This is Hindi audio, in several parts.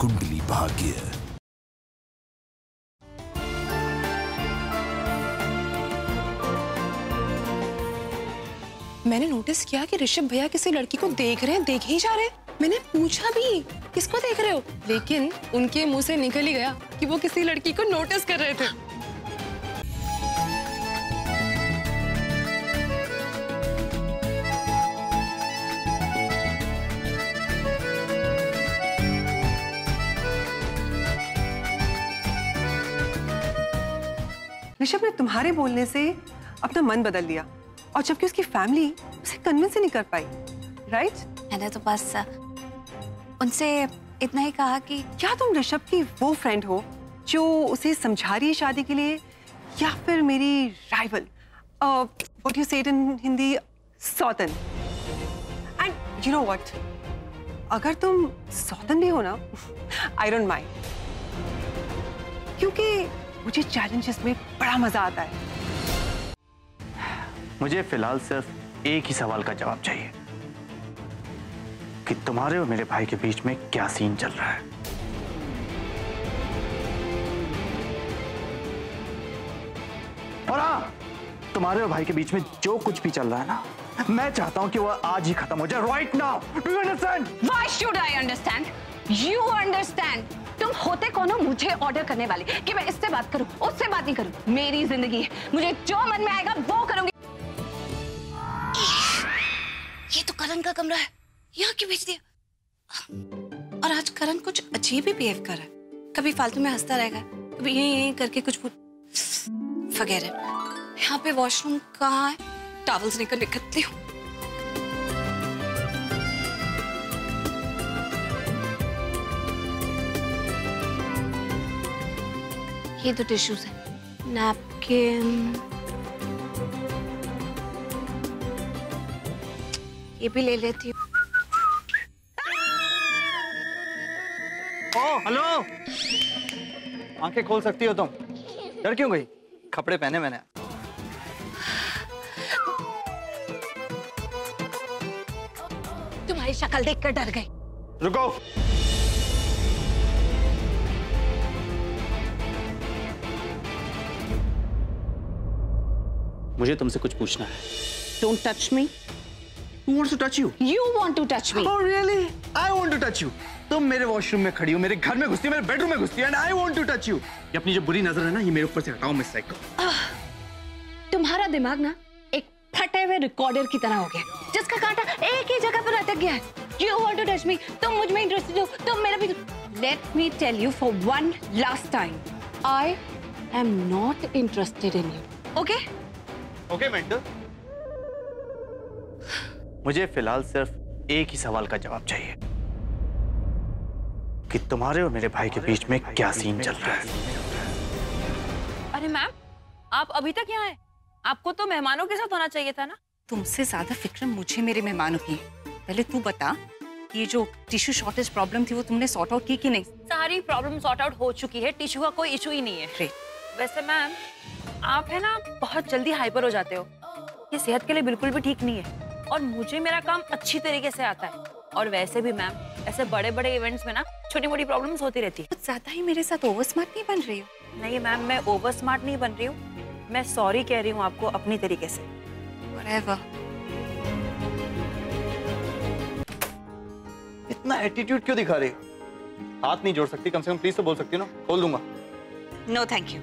कुंडली भाग्य। मैंने नोटिस किया कि ऋषभ भैया किसी लड़की को देख रहे हैं, देखे ही जा रहे हैं। मैंने पूछा भी किसको देख रहे हो, लेकिन उनके मुंह से निकल ही गया कि वो किसी लड़की को नोटिस कर रहे थे। ऋषभ ने तुम्हारे बोलने से अपना मन बदल लिया, और जबकि उसकी फैमिली उसे कन्विंस ही नहीं कर पाई, राइट? मैंने तो बस उनसे इतना ही कहा कि क्या तुम ऋषभ की वो फ्रेंड हो जो उसे समझा रही है शादी के लिए, या फिर मेरी rival, what you say it in Hindi, सौतन? एंड यू नो व्हाट, अगर तुम सौतन भी हो ना, आई डोंट माइंड, क्योंकि मुझे चैलेंजेस में बड़ा मजा आता है। मुझे फिलहाल सिर्फ एक ही सवाल का जवाब चाहिए कि तुम्हारे और मेरे भाई के बीच में क्या सीन चल रहा है। और हाँ, तुम्हारे और भाई के बीच में जो कुछ भी चल रहा है ना, मैं चाहता हूं कि वो आज ही खत्म हो जाए, right now. Do you understand? Why should I understand? You understand? तुम होते कौन हो मुझे ऑर्डर करने वाले कि मैं इससे बात करूं, उससे बात नहीं करूं? मेरी जिंदगी है, मुझे जो मन में आएगा वो करूंगी। ये तो करण का कमरा है, यहाँ क्यों भेज दिया? और आज करण कुछ अजीब ही बिहेव कर रहा है, कभी फालतू में हंसता रहेगा, कभी यही करके कुछ फगेर है। यहाँ पे वॉशरूम कहाँ है? टॉवल्स लेकर निकलती हूँ। ये तो टिश्यूज है, नैपकिन, ये भी ले लेती हूँ। ओ हेलो, आंखें खोल सकती हो तुम? डर क्यों गई? कपड़े पहने मैंने। तुम्हारी शक्ल देखकर डर गई। रुको, मुझे तुमसे कुछ पूछना है। Don't touch me. Who wants to touch you? You want to touch me. Oh really? I want to touch you. तुम मेरे वॉशरूम में खड़ी हो, मेरे घर में घुसती हो, मेरे बेडरूम में घुसती हो, and I want to touch you. ये अपनी जो बुरी नजर है ना, ये मेरे ऊपर से हटाओ मिस साइको। तुम्हारा दिमाग ना एक फटे हुए रिकॉर्डर की तरह हो गया, जिसका कांटा एक ही जगह पर अटक गया है। You want to touch me? तुम मुझ में इंटरेस्टेड हो, तुम मेरा भी। Let me tell you for one last time, I am not interested in you. Okay? Okay mentor, मुझे फिलहाल सिर्फ एक ही सवाल का जवाब चाहिए कि तुम्हारे और मेरे भाई के बीच में क्या सीन चल रहा है। अरे मैम, आप अभी तक यहाँ हैं? आपको तो मेहमानों के साथ होना चाहिए था ना। तुमसे ज्यादा फिक्र मुझे मेरे मेहमानों की है। पहले तू बता, ये जो टिश्यू शॉर्टेज प्रॉब्लम थी वो तुमने सॉर्ट आउट की कि नहीं? सारी प्रॉब्लम सॉर्ट आउट हो चुकी है, टिश्यू का कोई इशू ही नहीं है। ग्रेट। वैसे मैम, आप है ना बहुत जल्दी हाइपर हो जाते हो, ये सेहत के लिए बिल्कुल भी ठीक नहीं है। और मुझे मेरा काम अच्छी तरीके से आता है, और वैसे भी मैम ऐसे बड़े बड़े इवेंट्स में ना छोटी मोटी प्रॉब्लम्स होती रहती है। कुछ ज्यादा ही मेरे साथ ओवर स्मार्ट नहीं बन रही हो? नहीं मैम, मैं ओवर स्मार्ट नहीं बन रही हूँ, मैं सॉरी कह रही हूँ आपको अपनी तरीके से। Whatever. इतना एटीट्यूड क्यों दिखा रही हो? हाथ नहीं जोड़ सकती? कम से कम प्लीज तो बोल सकती हो ना, खोल दूंगा। No thank you.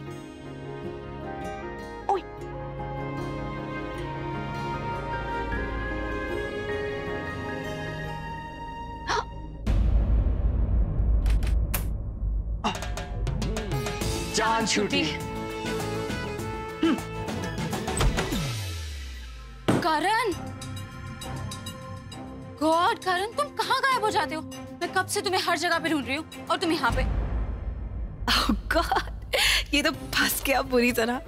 जान छूटी। करण, गॉड करण, तुम कहाँ गायब हो जाते हो? मैं कब से तुम्हें हर जगह पे ढूंढ रही हूँ, और तुम यहाँ पे। Oh God, ये तो फंस गया बुरी तरह।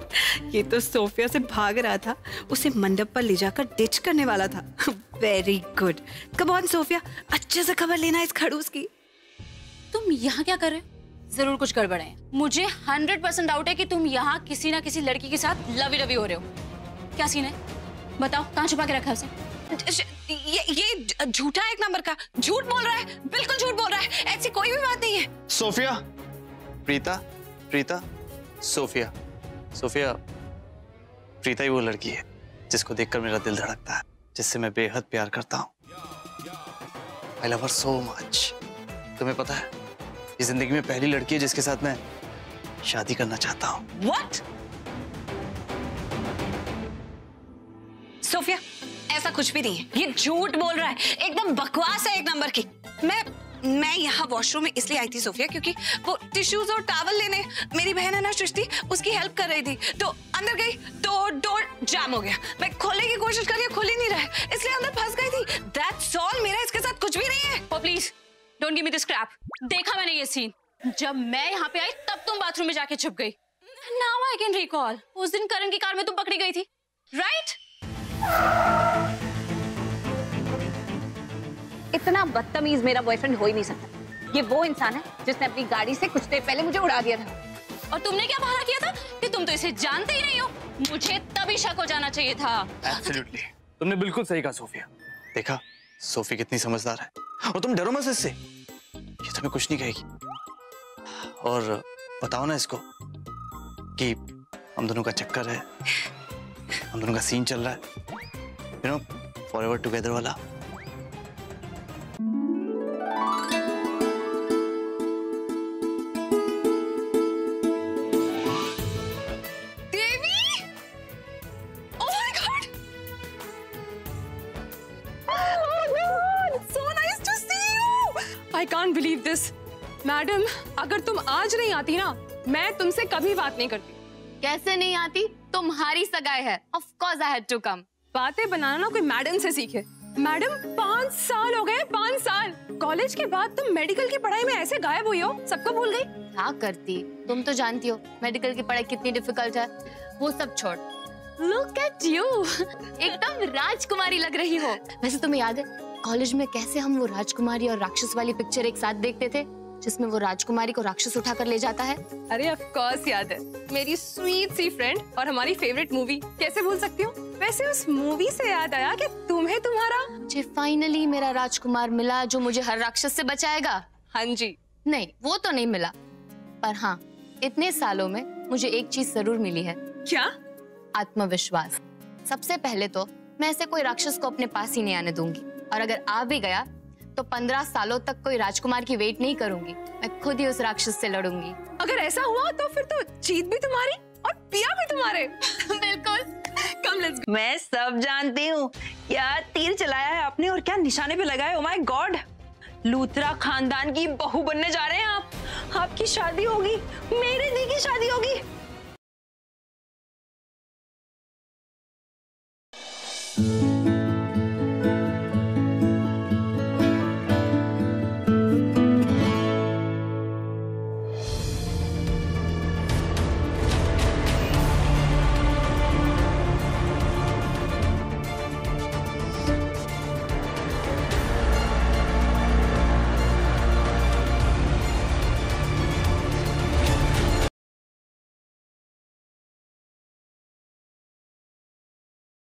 ये तो सोफिया से भाग रहा था, उसे मंडप पर ले जाकर डिच करने वाला था। Very good. Come on Sophia, अच्छे से खबर लेना इस खड़ूस की। तुम यहाँ क्या कर रहे हो? जरूर कुछ गड़बड़ है। मुझे 100% डाउट है कि तुम यहाँ किसी ना किसी लड़की के साथ लवी लवी हो रहे हो। क्या सीन है? बताओ, कहाँ छुपा के रखा है उसे? ये झूठा एक नंबर का झूठ बोल रहा है, बिल्कुल झूठ बोल रहा है। ऐसी कोई भी बात नहीं है। Sophia, Preeta, Preeta, Sophia, Sophia. Preeta ही वो लड़की है जिसको देखकर मेरा दिल धड़कता है, जिससे मैं बेहद प्यार करता हूँ। I love her so much। तुम्हें पता है, ये जिंदगी में पहली लड़की है जिसके साथ मैं शादी करना चाहता हूँ। What? सोफिया, ऐसा कुछ भी नहीं है, ये झूठ बोल रहा है, एकदम बकवास है एक नंबर की। मैं यहाँ वॉशरूम में इसलिए आई थी सोफिया, क्योंकि वो टिश्यूज और टॉवल लेने मेरी बहन है ना सृष्टि, उसकी हेल्प कर रही थी, तो अंदर गई तो डोर जाम हो गया। मैं खोलने की कोशिश कर रही हूँ, खुल ही नहीं रहा है, इसलिए अंदर फंस गई थी। That's all, मेरा इसके साथ कुछ भी नहीं है। Oh please, don't give me this crap। देखा मैंने ये सीन, जब मैं यहाँ पे आई तब तुम बाथरूम में जाके छुप गई। Now I can recall, उस दिन करण की कार में तुम पकड़ी गई थी, right? इतना बदतमीज मेरा बॉयफ्रेंड हो ही नहीं सकता। ये वो इंसान है जिसने अपनी गाड़ी से कुछ देर पहले मुझे उड़ा दिया था। और तुमने क्या बहाना किया था कि तुम तो इसे जानते ही नहीं हो। मुझे तभी शक हो जाना चाहिए था। Absolutely। तुमने बिल्कुल सही कहा सोफिया। देखा, सोफी कितनी समझदार है, और तुम डरो मत इससे, ये तुम्हें कुछ नहीं कहेगी। और बताओ ना इसको कि हम दोनों का चक्कर है, हम दोनों का सीन चल रहा है, you know, forever together वाला। I can't believe this। Madam, अगर तुम आज नहीं आती ना, मैं तुमसे कभी बात नहीं करती। कैसे नहीं आती? तुम्हारी सगाई है। Of course I had to come। बातें बनाना ना कोई मैडम से सीखे। मैडम, 5 साल हो गए, 5 साल। कॉलेज के बाद तुम मेडिकल की पढ़ाई में ऐसे गायब हुई हो, सबको भूल गई। क्या करती? तुम तो जानती हो मेडिकल की पढ़ाई कितनी डिफिकल्ट है। वो सब छोड़, Look at you। एकदम राजकुमारी लग रही हो। वैसे तुम्हें याद है कॉलेज में कैसे हम वो राजकुमारी और राक्षस वाली पिक्चर एक साथ देखते थे, जिसमें वो राजकुमारी को राक्षस उठाकर ले जाता है? अरे ऑफ कोर्स याद है, मेरी स्वीट सी फ्रेंड और हमारी फेवरेट मूवी, कैसे भूल सकती हूँ। वैसे उस मूवी से याद आया कि तुम्हें तुम्हारा मुझे फाइनली मेरा राजकुमार मिला जो मुझे हर राक्षस से बचाएगा। हाँ जी। नहीं, वो तो नहीं मिला, पर हाँ इतने सालों में मुझे एक चीज जरूर मिली है। क्या? आत्मविश्वास। सबसे पहले तो मैं ऐसे कोई राक्षस को अपने पास ही नहीं आने दूंगी, और अगर आ भी गया तो 15 सालों तक कोई राजकुमार की वेट नहीं करूंगी, मैं खुद ही उस राक्षस से लड़ूंगी। अगर ऐसा हुआ तो फिर तो जीत भी तुम्हारी और पिया भी तुम्हारे। बिल्कुल। Come let's go. मैं सब जानती हूँ, क्या तीर चलाया है आपने और क्या निशाने पे लगाए। ओह माय गॉड, लूथरा खानदान की बहू बनने जा रहे हैं आप। आपकी शादी होगी, मेरे दी की शादी होगी।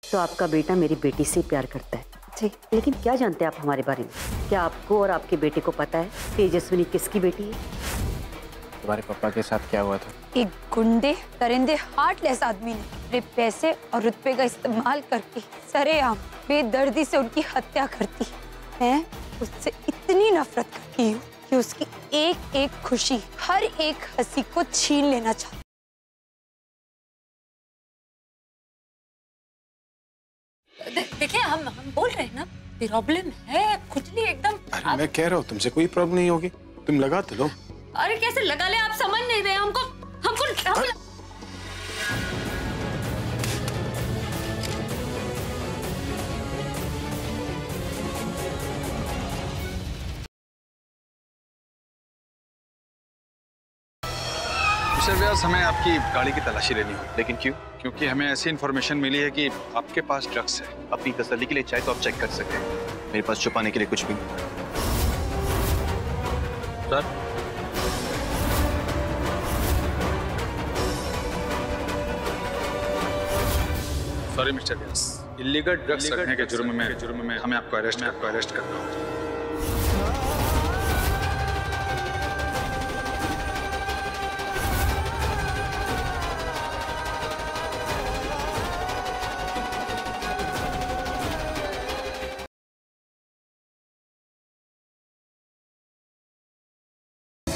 तो आपका बेटा मेरी बेटी से प्यार करता है जी, लेकिन क्या जानते हैं आप हमारे बारे में? क्या आपको और आपके बेटे को पता है तेजस्विनी किसकी बेटी है? तुम्हारे पापा के साथ क्या हुआ था? एक गुंडे दरिंदे हार्टलेस आदमी ने अपने पैसे और रुतबे का इस्तेमाल करके सरेआम बेदर्दी से उनकी हत्या कर दी। मैं उससे इतनी नफरत करती हूँ कि उसकी एक एक खुशी, हर एक हंसी को छीन लेना चाहती। देखिए, हम बोल रहे हैं ना, प्रॉब्लम है कुछ नहीं एकदम। अरे मैं कह रहा हूँ तुमसे कोई प्रॉब्लम नहीं होगी, तुम लगा तो लो। अरे कैसे लगा ले, आप समझ नहीं रहे हमको। मिस्टर व्यास, हमें आपकी गाड़ी की तलाशी लेनी होगी। लेकिन क्यों? क्योंकि हमें ऐसी इन्फॉर्मेशन मिली है कि आपके पास ड्रग्स है। अपनी तसल्ली के लिए चाहे तो आप चेक कर सकते हैं, मेरे पास छुपाने के लिए कुछ भी नहीं। सर, सॉरी मिस्टर व्यास, इलीगल ड्रग्स रखने के जुर्म में हमें आपको अरेस्ट करना होगा।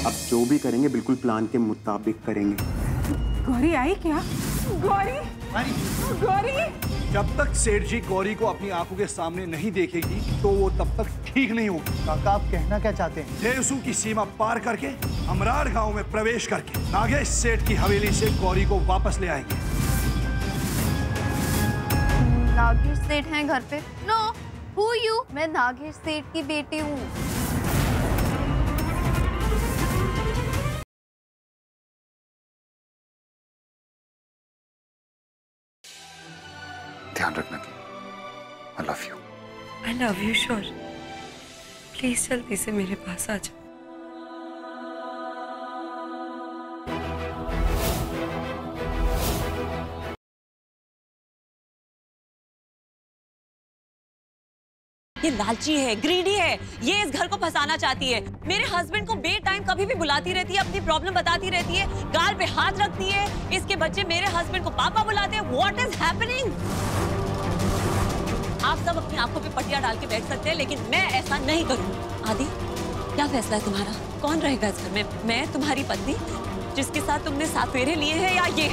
अब जो भी करेंगे बिल्कुल प्लान के मुताबिक करेंगे। गौरी आई क्या? गौरी, गौरी! जब तक सेठ जी गौरी को अपनी आंखों के सामने नहीं देखेगी तो वो तब तक ठीक नहीं होगी। काका आप कहना क्या चाहते हैं? देवसू की सीमा पार करके अमराड़ गांव में प्रवेश करके नागेश सेठ की हवेली से गौरी को वापस ले आएंगे। नागेश सेठ हैं घर पे? No, who you? मैं नागेश सेठ की बेटी हूँ। ध्यान रखना कि I love you। I love you, sure। Please जल्दी से मेरे पास आ जाओ। ये लालची है, ग्रीडी है, ये इस घर को फंसाना चाहती है। मेरे हस्बैंड को बे टाइम कभी भी बुलाती रहती है, अपनी प्रॉब्लम बताती रहती है, गाल पे हाथ रखती है। इसके बच्चे मेरे हस्बैंड को पापा बुलाते हैं। What is happening? आप सब अपनी आंखों पे पट्टियां डाल के बैठ सकते हैं, लेकिन मैं ऐसा नहीं करूंगी। आदि, क्या फैसला है तुम्हारा? कौन रहेगा इस घर में? मैं तुम्हारी पत्नी जिसके साथ तुमने 7 फेरे लिए हैं, या ये?